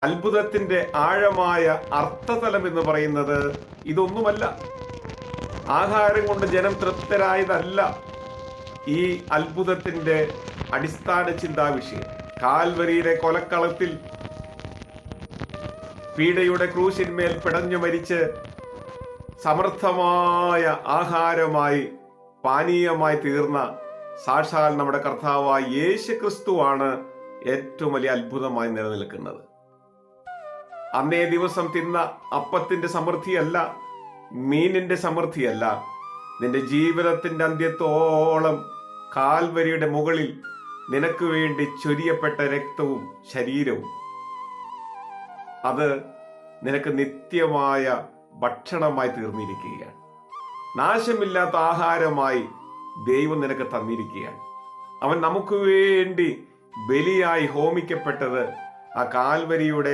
അത്ഭുതത്തിന്റെ ആഴമായ അർത്ഥതലം എന്ന് പറയുന്നത് ഇതൊന്നുമല്ല. ആഹാരം കൊണ്ട് ജനം തൃപ്തരായതല്ല ഈ അത്ഭുതത്തിന്റെ അടിസ്ഥാന ചിന്താവിഷയം. കാൽവരിയിലെ കൊലക്കളത്തിൽ പീഡയുടെ ക്രൂശിന്മേൽ പിടഞ്ഞു മരിച്ച് സമർത്ഥമായ ആഹാരമായി പാനീയമായി തീർന്ന സാക്ഷാൽ നമ്മുടെ കർത്താവായ യേശു ക്രിസ്തുവാണ് ഏറ്റവും വലിയ അത്ഭുതമായി നിലനിൽക്കുന്നത്. അന്നേ ദിവസം തിന്ന അപ്പത്തിന്റെ സമൃദ്ധിയല്ല, മീനിന്റെ സമൃദ്ധിയല്ല, നിന്റെ ജീവിതത്തിന്റെ അന്ത്യത്തോളം കാൽവരിയുടെ മുകളിൽ നിനക്ക് വേണ്ടി ചൊരിയപ്പെട്ട രക്തവും ശരീരവും, അത് നിനക്ക് നിത്യമായ ഭക്ഷണമായി തീർന്നിരിക്കുകയാണ്. നാശമില്ലാത്ത ആഹാരമായി ദൈവം നിനക്ക് തന്നിരിക്കുകയാണ്. അവൻ നമുക്ക് വേണ്ടി ബലിയായി ഹോമിക്കപ്പെട്ടത് ആ കാൽവരിയുടെ